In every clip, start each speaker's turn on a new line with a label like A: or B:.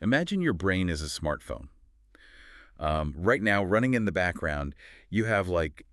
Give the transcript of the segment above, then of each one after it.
A: Imagine your brain is a smartphone. Right now, running in the background, you have like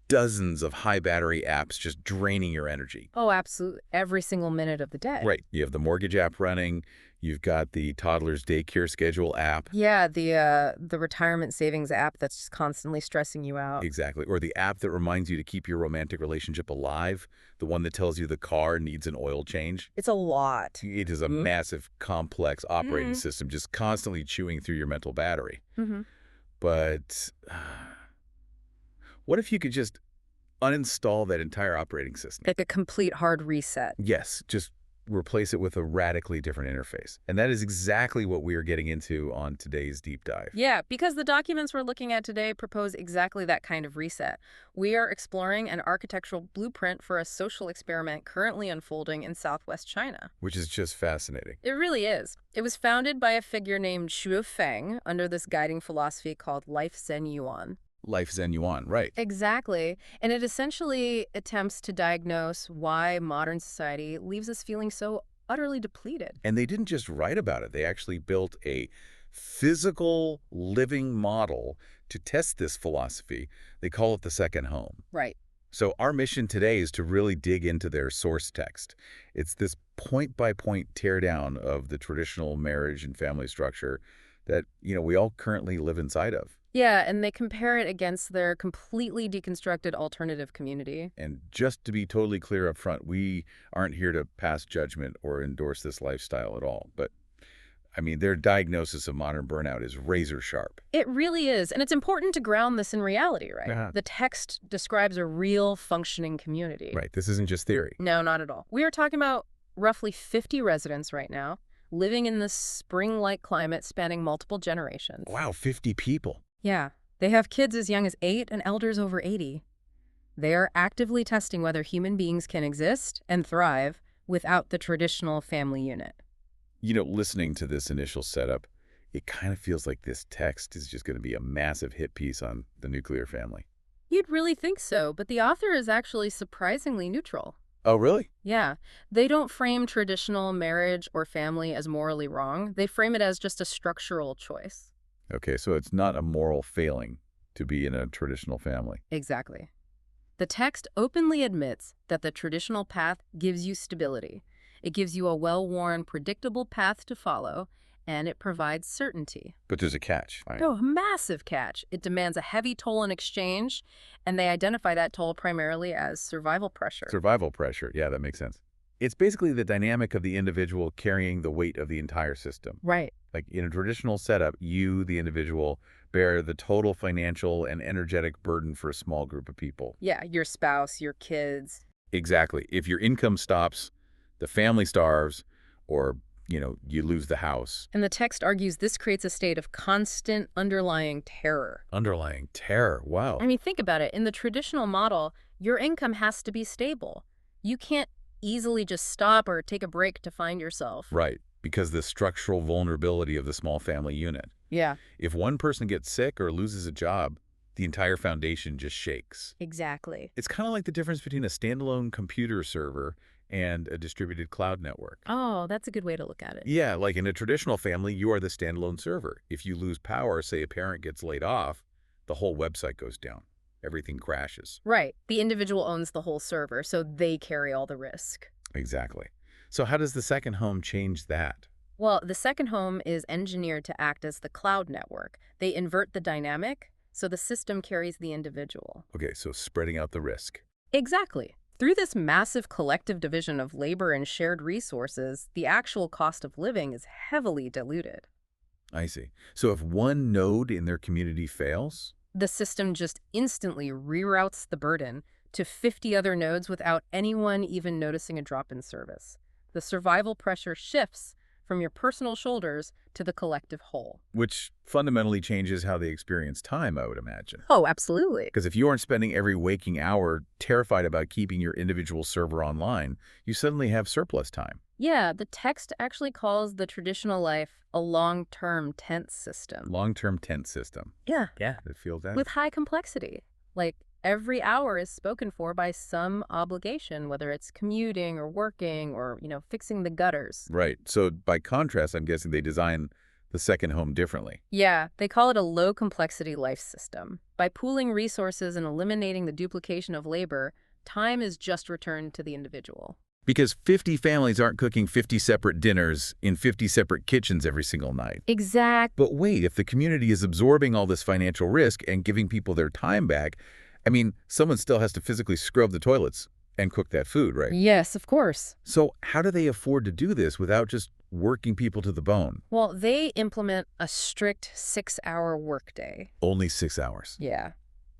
A: dozens of high battery apps just draining your energy.
B: Oh, absolutely. Every single minute of the day.
A: Right. You have the mortgage app running. You've got the toddler's daycare schedule app.
B: Yeah, the retirement savings app that's just constantly stressing you out.
A: Exactly. Or the app that reminds you to keep your romantic relationship alive. The one that tells you the car needs an oil change.
B: It's a lot.
A: It is a massive, complex operating system just constantly chewing through your mental battery.
B: Mm-hmm.
A: But what if you could just uninstall that entire operating system?
B: Like a complete hard reset.
A: Yes, just replace it with a radically different interface. And that is exactly what we are getting into on today's deep dive.
B: Yeah, because the documents we're looking at today propose exactly that kind of reset. We are exploring an architectural blueprint for a social experiment currently unfolding in southwest China.
A: Which is just fascinating.
B: It really is. It was founded by a figure named Xue Feng under this guiding philosophy called Life Zen Yuan.
A: Life Zen Yuan, right.
B: Exactly. And it essentially attempts to diagnose why modern society leaves us feeling so utterly depleted.
A: And they didn't just write about it. They actually built a physical living model to test this philosophy. They call it the second home.
B: Right.
A: So our mission today is to really dig into their source text. It's this point-by-point teardown of the traditional marriage and family structure that, we all currently live inside of.
B: Yeah, and they compare it against their completely deconstructed alternative community.
A: And just to be totally clear up front, we aren't here to pass judgment or endorse this lifestyle at all. But, their diagnosis of modern burnout is razor sharp.
B: It really is. And it's important to ground this in reality, right?
A: Yeah.
B: The text describes a real functioning community.
A: Right. This isn't just theory.
B: No, not at all. We are talking about roughly 50 residents right now, living in this spring-like climate spanning multiple generations.
A: Wow, 50 people.
B: Yeah, they have kids as young as 8 and elders over 80. They are actively testing whether human beings can exist and thrive without the traditional family unit.
A: Listening to this initial setup, it kind of feels like this text is just going to be a massive hit piece on the nuclear family.
B: You'd really think so, but the author is actually surprisingly neutral.
A: Oh, really?
B: Yeah, they don't frame traditional marriage or family as morally wrong. They frame it as just a structural choice.
A: Okay, so it's not a moral failing to be in a traditional family.
B: Exactly. The text openly admits that the traditional path gives you stability. It gives you a well-worn, predictable path to follow, and it provides certainty.
A: But there's a catch.
B: Oh, a massive catch. It demands a heavy toll in exchange, and they identify that toll primarily as survival pressure.
A: Survival pressure. Yeah, that makes sense. It's basically the dynamic of the individual carrying the weight of the entire system.
B: Right.
A: Like in a traditional setup, you, the individual, bear the total financial and energetic burden for a small group of people.
B: Yeah, your spouse, your kids.
A: Exactly. If your income stops, the family starves, or, you lose the house.
B: And the text argues this creates a state of constant underlying terror.
A: Underlying terror. Wow.
B: Think about it. In the traditional model, your income has to be stable. You can't easily just stop or take a break to find yourself.
A: Right. Because the structural vulnerability of the small family unit.
B: Yeah.
A: If one person gets sick or loses a job, the entire foundation just shakes.
B: Exactly.
A: It's kind of like the difference between a standalone computer server and a distributed cloud network.
B: Oh, that's a good way to look at it.
A: Yeah, like in a traditional family, you are the standalone server. If you lose power, say a parent gets laid off, the whole website goes down. Everything crashes.
B: Right. The individual owns the whole server, so they carry all the risk.
A: Exactly. So how does the second home change that?
B: Well, the second home is engineered to act as the cloud network. They invert the dynamic, so the system carries the individual.
A: Okay, so spreading out the risk.
B: Exactly. Through this massive collective division of labor and shared resources, the actual cost of living is heavily diluted.
A: I see. So if one node in their community fails?
B: The system just instantly reroutes the burden to 50 other nodes without anyone even noticing a drop in service. The survival pressure shifts from your personal shoulders to the collective whole.
A: Which fundamentally changes how they experience time, I would imagine.
B: Oh, absolutely.
A: Because if you aren't spending every waking hour terrified about keeping your individual server online, you suddenly have surplus time.
B: Yeah, the text actually calls the traditional life a long-term tent system.
A: Long-term tent system.
B: Yeah.
A: It feels that.
B: With high complexity. Like, every hour is spoken for by some obligation, whether it's commuting or working or, fixing the gutters.
A: Right. So by contrast, I'm guessing they design the second home differently.
B: Yeah, they call it a low-complexity life system. By pooling resources and eliminating the duplication of labor, time is just returned to the individual.
A: Because 50 families aren't cooking 50 separate dinners in 50 separate kitchens every single night.
B: Exact.
A: But wait, if the community is absorbing all this financial risk and giving people their time back, I mean, someone still has to physically scrub the toilets and cook that food, right?
B: Yes, of course.
A: So how do they afford to do this without just working people to the bone?
B: Well, they implement a strict 6-hour workday.
A: Only 6 hours.
B: Yeah.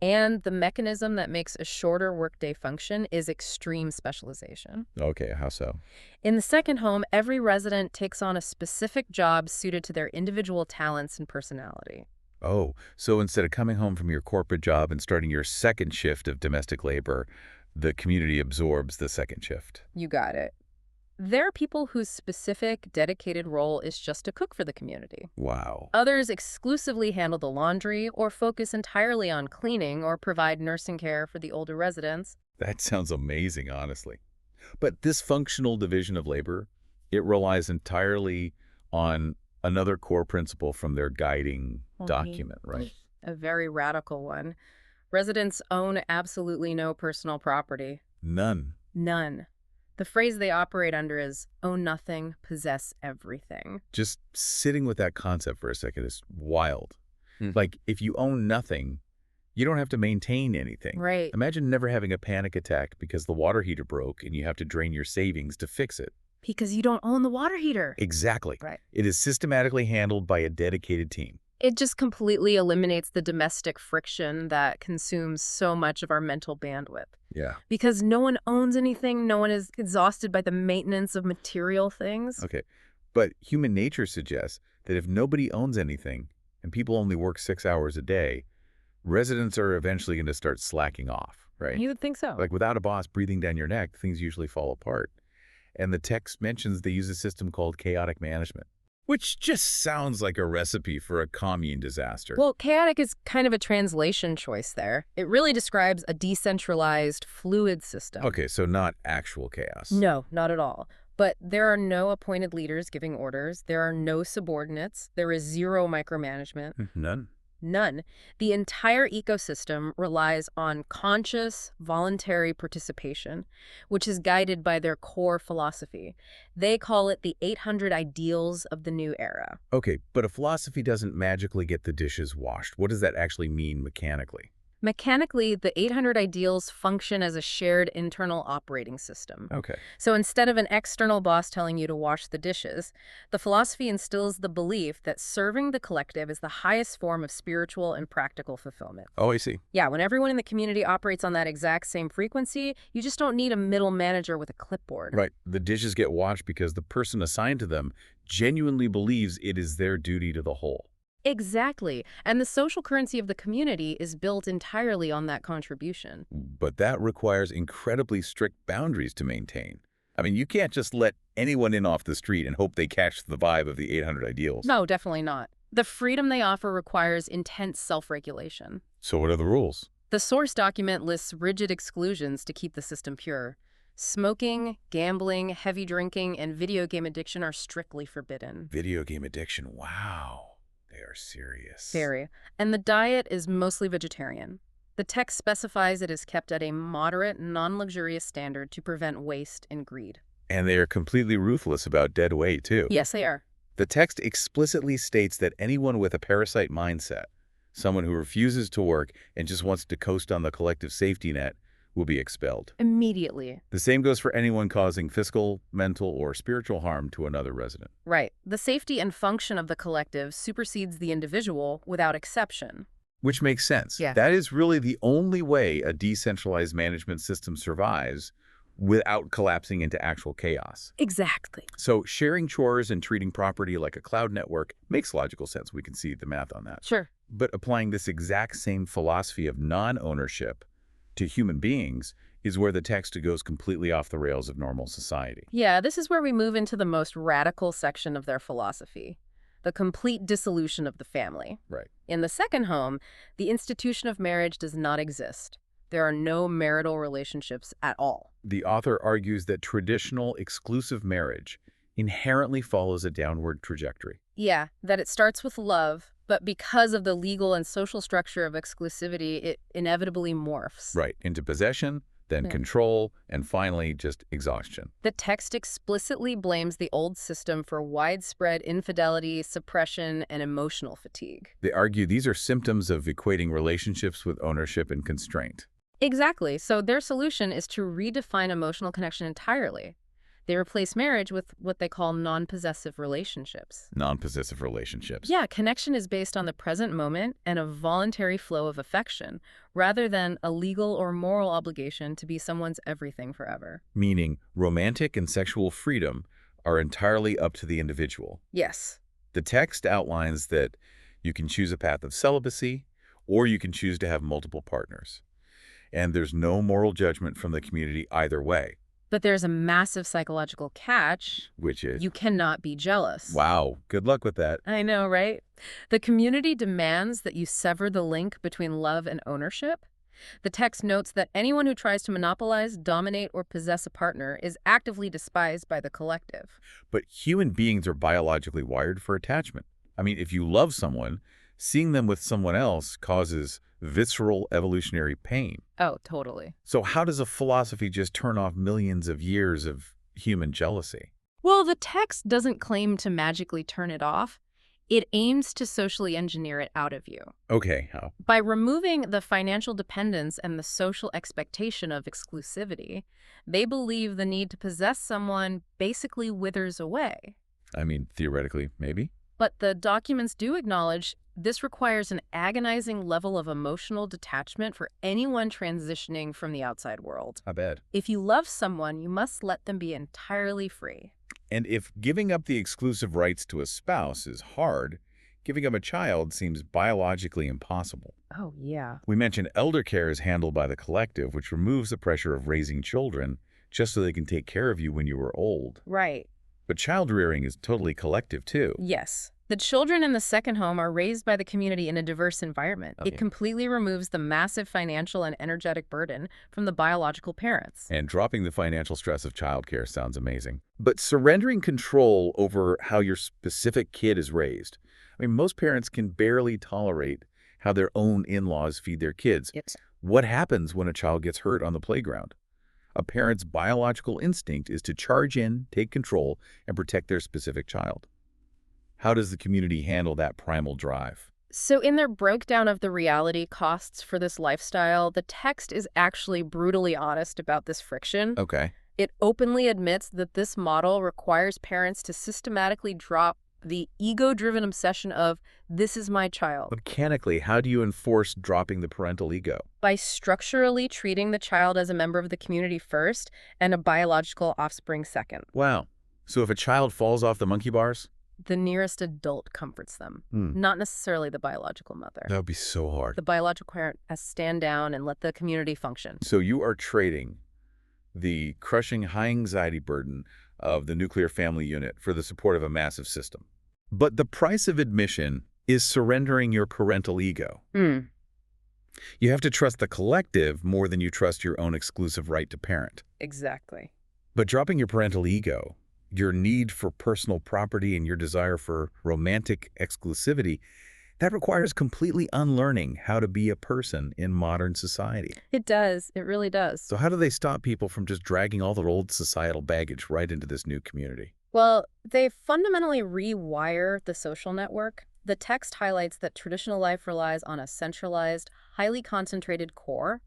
B: And the mechanism that makes a shorter workday function is extreme specialization.
A: Okay, how so?
B: In the second home, every resident takes on a specific job suited to their individual talents and personality.
A: Oh, so instead of coming home from your corporate job and starting your second shift of domestic labor, the community absorbs the second shift.
B: You got it. There are people whose specific, dedicated role is just to cook for the community.
A: Wow.
B: Others exclusively handle the laundry or focus entirely on cleaning or provide nursing care for the older residents.
A: That sounds amazing, honestly. But this functional division of labor, it relies entirely on another core principle from their guiding document, right?
B: A very radical one. Residents own absolutely no personal property.
A: None.
B: None. The phrase they operate under is own nothing, possess everything.
A: Just sitting with that concept for a second is wild.
B: Hmm.
A: Like, if you own nothing, you don't have to maintain anything.
B: Right.
A: Imagine never having a panic attack because the water heater broke and you have to drain your savings to fix it.
B: Because you don't own the water heater.
A: Exactly.
B: Right.
A: It is systematically handled by a dedicated team.
B: It just completely eliminates the domestic friction that consumes so much of our mental bandwidth.
A: Yeah.
B: Because no one owns anything, no one is exhausted by the maintenance of material things.
A: Okay. But human nature suggests that if nobody owns anything and people only work 6 hours a day, residents are eventually going to start slacking off, right?
B: You would think so.
A: Like without a boss breathing down your neck, things usually fall apart. And the text mentions they use a system called chaotic management, which just sounds like a recipe for a commune disaster.
B: Well, chaotic is kind of a translation choice there. It really describes a decentralized, fluid system.
A: Okay, so not actual chaos.
B: No, not at all. But there are no appointed leaders giving orders. There are no subordinates. There is zero micromanagement.
A: None.
B: None. The entire ecosystem relies on conscious, voluntary participation, which is guided by their core philosophy. They call it the 800 ideals of the new era.
A: Okay, but a philosophy doesn't magically get the dishes washed. What does that actually mean mechanically?
B: Mechanically, the 800 ideals function as a shared internal operating system.
A: Okay.
B: So instead of an external boss telling you to wash the dishes, the philosophy instills the belief that serving the collective is the highest form of spiritual and practical fulfillment.
A: Oh, I see.
B: Yeah, when everyone in the community operates on that exact same frequency, you just don't need a middle manager with a clipboard.
A: Right. The dishes get washed because the person assigned to them genuinely believes it is their duty to the whole.
B: Exactly. And the social currency of the community is built entirely on that contribution.
A: But that requires incredibly strict boundaries to maintain. I mean, you can't just let anyone in off the street and hope they catch the vibe of the 800 ideals.
B: No, definitely not. The freedom they offer requires intense self-regulation.
A: So what are the rules?
B: The source document lists rigid exclusions to keep the system pure. Smoking, gambling, heavy drinking, and video game addiction are strictly forbidden.
A: Video game addiction. Wow. They are serious.
B: Very. And the diet is mostly vegetarian. The text specifies it is kept at a moderate, non-luxurious standard to prevent waste and greed.
A: And they are completely ruthless about dead weight, too.
B: Yes, they are.
A: The text explicitly states that anyone with a parasite mindset, someone who refuses to work and just wants to coast on the collective safety net, will be expelled.
B: Immediately.
A: The same goes for anyone causing physical, mental, or spiritual harm to another resident.
B: Right. The safety and function of the collective supersedes the individual without exception.
A: Which makes sense.
B: Yeah.
A: That is really the only way a decentralized management system survives without collapsing into actual chaos.
B: Exactly.
A: So sharing chores and treating property like a cloud network makes logical sense. We can see the math on that.
B: Sure.
A: But applying this exact same philosophy of non-ownership to human beings is where the text goes completely off the rails of normal society.
B: Yeah, this is where we move into the most radical section of their philosophy, the complete dissolution of the family.
A: Right.
B: In the second home, the institution of marriage does not exist. There are no marital relationships at all.
A: The author argues that traditional exclusive marriage inherently follows a downward trajectory.
B: Yeah, that it starts with love, but because of the legal and social structure of exclusivity, it inevitably morphs.
A: Right, into possession, then
B: Yeah.
A: control, and finally just exhaustion.
B: The text explicitly blames the old system for widespread infidelity, suppression, and emotional fatigue.
A: They argue these are symptoms of equating relationships with ownership and constraint.
B: Exactly. So their solution is to redefine emotional connection entirely. They replace marriage with what they call non-possessive relationships.
A: Non-possessive relationships.
B: Yeah, connection is based on the present moment and a voluntary flow of affection, rather than a legal or moral obligation to be someone's everything forever.
A: Meaning romantic and sexual freedom are entirely up to the individual.
B: Yes.
A: The text outlines that you can choose a path of celibacy, or you can choose to have multiple partners. And there's no moral judgment from the community either way,
B: But there's a massive psychological catch.
A: which is,
B: You cannot be jealous.
A: wow, good luck with that.
B: I know, right? The community demands that you sever the link between love and ownership. The text notes that anyone who tries to monopolize, dominate, or possess a partner is actively despised by the collective.
A: But human beings are biologically wired for attachment. I mean, if you love someone, seeing them with someone else causes visceral evolutionary pain.
B: Oh, totally.
A: So how does a philosophy just turn off millions of years of human jealousy?
B: Well, the text doesn't claim to magically turn it off. It aims to socially engineer it out of you.
A: Okay, how?
B: By removing the financial dependence and the social expectation of exclusivity, they believe the need to possess someone basically withers away.
A: I mean, theoretically, maybe.
B: But the documents do acknowledge this requires an agonizing level of emotional detachment for anyone transitioning from the outside world.
A: I bet.
B: If you love someone, you must let them be entirely free.
A: And if giving up the exclusive rights to a spouse is hard, giving up a child seems biologically impossible.
B: Oh, yeah.
A: We mentioned elder care is handled by the collective, which removes the pressure of raising children just so they can take care of you when you are old.
B: Right.
A: But child rearing is totally collective, too.
B: Yes. The children in the second home are raised by the community in a diverse environment.
A: Okay.
B: It completely removes the massive financial and energetic burden from the biological parents.
A: And dropping the financial stress of childcare sounds amazing. But surrendering control over how your specific kid is raised. I mean, most parents can barely tolerate how their own in-laws feed their kids.
B: Yes.
A: What happens when a child gets hurt on the playground? A parent's biological instinct is to charge in, take control, and protect their specific child. How does the community handle that primal drive?
B: So in their breakdown of the reality costs for this lifestyle, the text is actually brutally honest about this friction.
A: Okay.
B: It openly admits that this model requires parents to systematically drop the ego-driven obsession of, this is my child,
A: Mechanically, how do you enforce dropping the parental ego?
B: by structurally treating the child as a member of the community first and a biological offspring second.
A: Wow. So if a child falls off the monkey bars?
B: The nearest adult comforts them, not necessarily the biological mother.
A: That would be so hard.
B: The biological parent has to stand down and let the community function.
A: So you are trading the crushing high anxiety burden of the nuclear family unit for the support of a massive system. But the price of admission is surrendering your parental ego. You have to trust the collective more than you trust your own exclusive right to parent.
B: Exactly.
A: But dropping your parental ego, your need for personal property and your desire for romantic exclusivity, that requires completely unlearning how to be a person in modern society.
B: It does. It really does.
A: So how do they stop people from just dragging all their old societal baggage right into this new community?
B: Well, they fundamentally rewire the social network. The text highlights that traditional life relies on a centralized, highly concentrated core,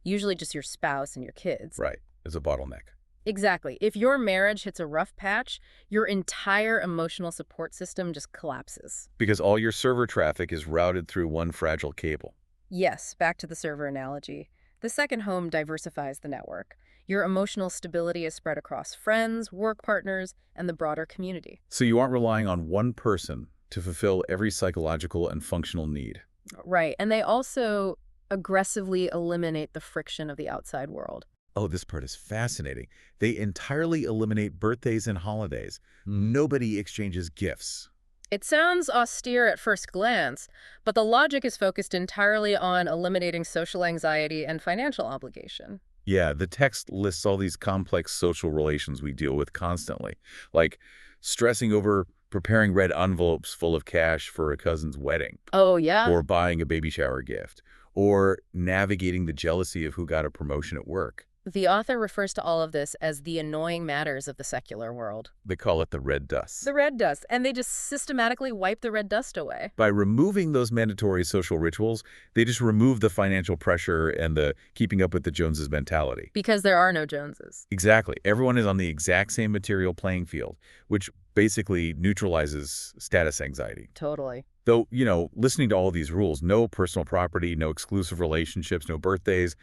B: usually just your spouse and your kids.
A: Right, as a bottleneck.
B: Exactly. If your marriage hits a rough patch, your entire emotional support system just collapses.
A: Because all your server traffic is routed through one fragile cable.
B: Yes, back to the server analogy. The second home diversifies the network. Your emotional stability is spread across friends, work partners, and the broader community.
A: So you aren't relying on one person to fulfill every psychological and functional need.
B: Right. And they also aggressively eliminate the friction of the outside world.
A: Oh, this part is fascinating. They entirely eliminate birthdays and holidays. Nobody exchanges gifts.
B: It sounds austere at first glance, but the logic is focused entirely on eliminating social anxiety and financial obligation.
A: Yeah, the text lists all these complex social relations we deal with constantly, like stressing over preparing red envelopes full of cash for a cousin's wedding,
B: Oh, yeah?
A: or buying a baby shower gift, or navigating the jealousy of who got a promotion at work.
B: The author refers to all of this as the annoying matters of the secular world.
A: They call it the red dust.
B: The red dust, and they just systematically wipe the red dust away.
A: By removing those mandatory social rituals, they just remove the financial pressure and the keeping up with the Joneses mentality.
B: Because there are no Joneses.
A: Exactly. Everyone is on the exact same material playing field, which basically neutralizes status anxiety.
B: Totally.
A: Though, listening to all these rules, no personal property, no exclusive relationships, no birthdays,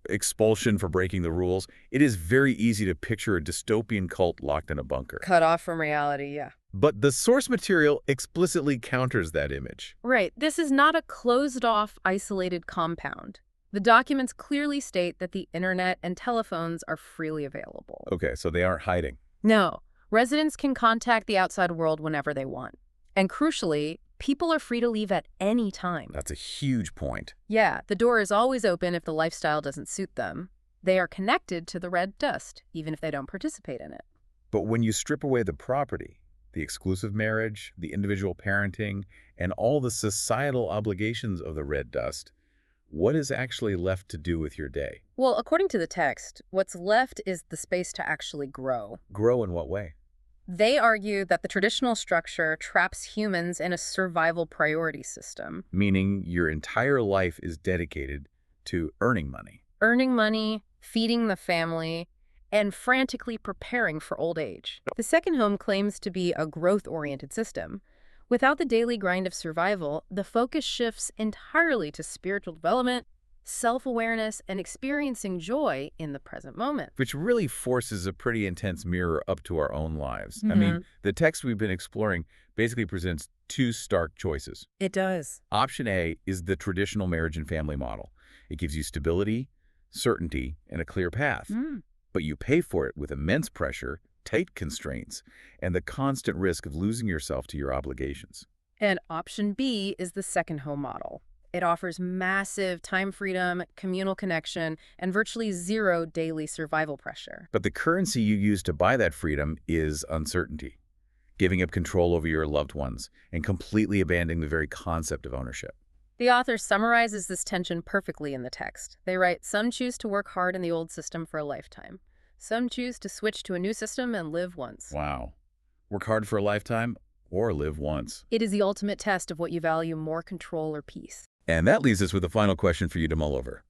A: expulsion for breaking the rules, it is very easy to picture a dystopian cult locked in a bunker.
B: Cut off from reality, yeah.
A: But the source material explicitly counters that image.
B: Right. This is not a closed-off, isolated compound. The documents clearly state that the internet and telephones are freely available.
A: Okay, so they aren't hiding.
B: No. Residents can contact the outside world whenever they want. And crucially, people are free to leave at any time.
A: That's a huge point.
B: Yeah, the door is always open if the lifestyle doesn't suit them. They are connected to the red dust, even if they don't participate in it.
A: But when you strip away the property, the exclusive marriage, the individual parenting, and all the societal obligations of the red dust, what is actually left to do with your day?
B: Well, according to the text, what's left is the space to actually grow.
A: Grow in what way?
B: They argue that the traditional structure traps humans in a survival priority system.
A: Meaning your entire life is dedicated to earning money.
B: Earning money, feeding the family, and frantically preparing for old age. The second home claims to be a growth-oriented system. Without the daily grind of survival, the focus shifts entirely to spiritual development, self-awareness, and experiencing joy in the present moment.
A: Which really forces a pretty intense mirror up to our own lives. I mean, the text we've been exploring basically presents two stark choices.
B: It does.
A: Option A is the traditional marriage and family model. It gives you stability, certainty, and a clear path. But you pay for it with immense pressure, tight constraints, and the constant risk of losing yourself to your obligations.
B: And option B is the second home model. It offers massive time freedom, communal connection, and virtually zero daily survival pressure.
A: But the currency you use to buy that freedom is uncertainty, giving up control over your loved ones, and completely abandoning the very concept of ownership.
B: The author summarizes this tension perfectly in the text. They write, some choose to work hard in the old system for a lifetime. Some choose to switch to a new system and live once.
A: Wow. Work hard for a lifetime or live once.
B: It is the ultimate test of what you value, more control or peace.
A: And that leaves us with a final question for you to mull over.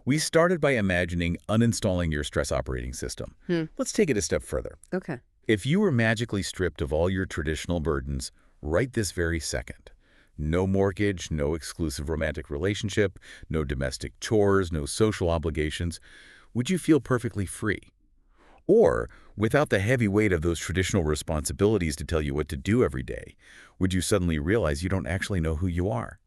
A: We started by imagining uninstalling your stress operating system. Let's take it a step further.
B: Okay.
A: If you were magically stripped of all your traditional burdens right this very second, no mortgage, no exclusive romantic relationship, no domestic chores, no social obligations, would you feel perfectly free? Or, without the heavy weight of those traditional responsibilities to tell you what to do every day, would you suddenly realize you don't actually know who you are?